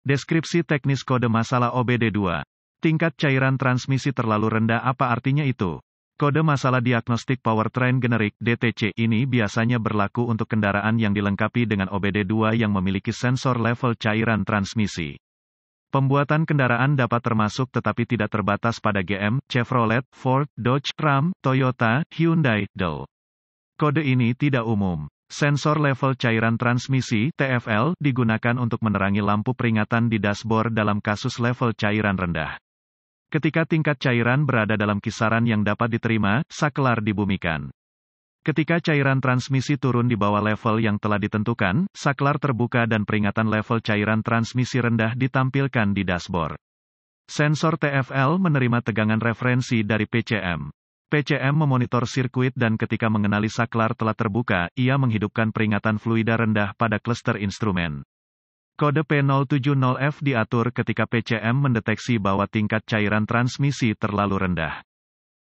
Deskripsi teknis kode masalah OBD2. Tingkat cairan transmisi terlalu rendah, apa artinya itu? Kode masalah diagnostik powertrain generik (DTC) ini biasanya berlaku untuk kendaraan yang dilengkapi dengan OBD2 yang memiliki sensor level cairan transmisi. Pembuatan kendaraan dapat termasuk tetapi tidak terbatas pada GM, Chevrolet, Ford, Dodge, Ram, Toyota, Hyundai, Dell. Kode ini tidak umum. Sensor level cairan transmisi (TFL) digunakan untuk menerangi lampu peringatan di dashboard dalam kasus level cairan rendah. Ketika tingkat cairan berada dalam kisaran yang dapat diterima, saklar dibumikan. Ketika cairan transmisi turun di bawah level yang telah ditentukan, saklar terbuka dan peringatan level cairan transmisi rendah ditampilkan di dashboard. Sensor TFL menerima tegangan referensi dari PCM. PCM memonitor sirkuit dan ketika mengenali saklar telah terbuka, ia menghidupkan peringatan fluida rendah pada cluster instrumen. Kode P070F diatur ketika PCM mendeteksi bahwa tingkat cairan transmisi terlalu rendah.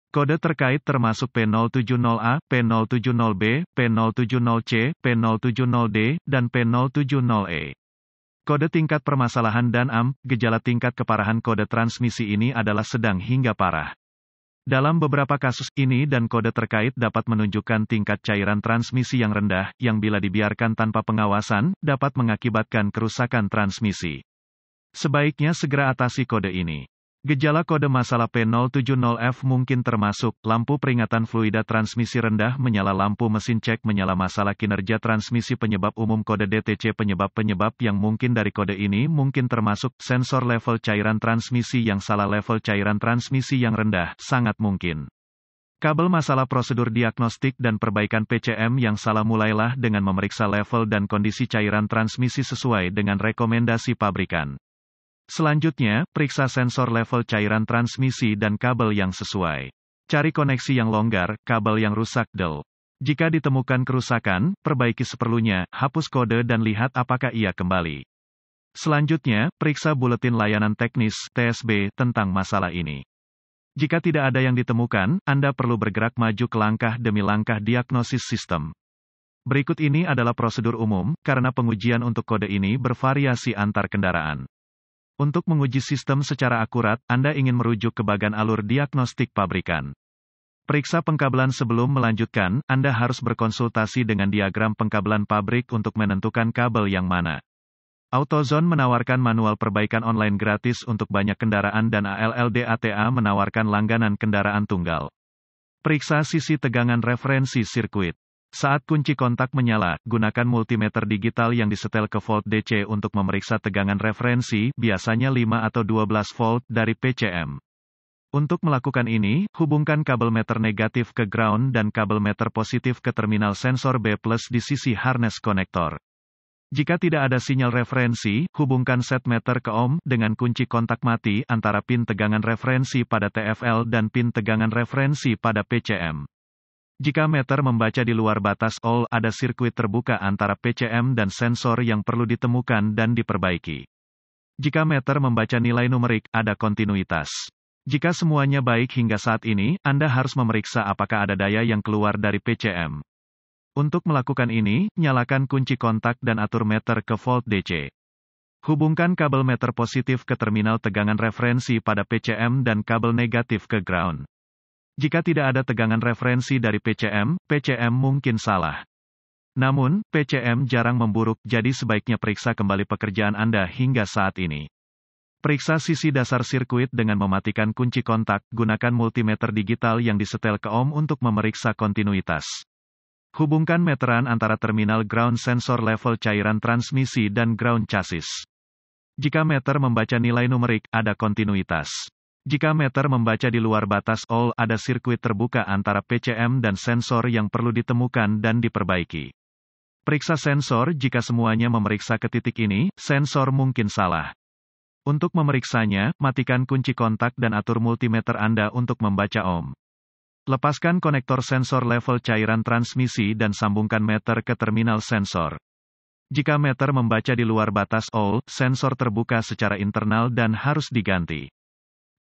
Kode terkait termasuk P070A, P070B, P070C, P070D, dan P070E. Kode tingkat permasalahan dan gejala tingkat keparahan kode transmisi ini adalah sedang hingga parah. Dalam beberapa kasus ini dan kode terkait dapat menunjukkan tingkat cairan transmisi yang rendah, yang bila dibiarkan tanpa pengawasan, dapat mengakibatkan kerusakan transmisi. Sebaiknya segera atasi kode ini. Gejala kode masalah P070F mungkin termasuk, lampu peringatan fluida transmisi rendah menyala, lampu mesin cek menyala, masalah kinerja transmisi. Penyebab umum kode DTC. Penyebab-penyebab yang mungkin dari kode ini mungkin termasuk, sensor level cairan transmisi yang salah, level cairan transmisi yang rendah, sangat mungkin. Kabel masalah, prosedur diagnostik dan perbaikan PCM yang salah. Mulailah dengan memeriksa level dan kondisi cairan transmisi sesuai dengan rekomendasi pabrikan. Selanjutnya, periksa sensor level cairan transmisi dan kabel yang sesuai. Cari koneksi yang longgar, kabel yang rusak, Dell. Jika ditemukan kerusakan, perbaiki seperlunya, hapus kode dan lihat apakah ia kembali. Selanjutnya, periksa buletin layanan teknis (TSB) tentang masalah ini. Jika tidak ada yang ditemukan, Anda perlu bergerak maju ke langkah demi langkah diagnosis sistem. Berikut ini adalah prosedur umum, karena pengujian untuk kode ini bervariasi antar kendaraan. Untuk menguji sistem secara akurat, Anda ingin merujuk ke bagan alur diagnostik pabrikan. Periksa pengkabelan sebelum melanjutkan, Anda harus berkonsultasi dengan diagram pengkabelan pabrik untuk menentukan kabel yang mana. AutoZone menawarkan manual perbaikan online gratis untuk banyak kendaraan dan ALLDATA menawarkan langganan kendaraan tunggal. Periksa sisi tegangan referensi sirkuit. Saat kunci kontak menyala, gunakan multimeter digital yang disetel ke volt DC untuk memeriksa tegangan referensi, biasanya 5 atau 12 volt, dari PCM. Untuk melakukan ini, hubungkan kabel meter negatif ke ground dan kabel meter positif ke terminal sensor B+ di sisi harness konektor. Jika tidak ada sinyal referensi, hubungkan set meter ke ohm dengan kunci kontak mati antara pin tegangan referensi pada TFL dan pin tegangan referensi pada PCM. Jika meter membaca di luar batas all, ada sirkuit terbuka antara PCM dan sensor yang perlu ditemukan dan diperbaiki. Jika meter membaca nilai numerik, ada kontinuitas. Jika semuanya baik hingga saat ini, Anda harus memeriksa apakah ada daya yang keluar dari PCM. Untuk melakukan ini, nyalakan kunci kontak dan atur meter ke volt DC. Hubungkan kabel meter positif ke terminal tegangan referensi pada PCM dan kabel negatif ke ground. Jika tidak ada tegangan referensi dari PCM, PCM mungkin salah. Namun, PCM jarang memburuk, jadi sebaiknya periksa kembali pekerjaan Anda hingga saat ini. Periksa sisi dasar sirkuit dengan mematikan kunci kontak, gunakan multimeter digital yang disetel ke ohm untuk memeriksa kontinuitas. Hubungkan meteran antara terminal ground sensor level cairan transmisi dan ground chassis. Jika meter membaca nilai numerik, ada kontinuitas. Jika meter membaca di luar batas all, ada sirkuit terbuka antara PCM dan sensor yang perlu ditemukan dan diperbaiki. Periksa sensor. Jika semuanya memeriksa ke titik ini, sensor mungkin salah. Untuk memeriksanya, matikan kunci kontak dan atur multimeter Anda untuk membaca ohm. Lepaskan konektor sensor level cairan transmisi dan sambungkan meter ke terminal sensor. Jika meter membaca di luar batas all, sensor terbuka secara internal dan harus diganti.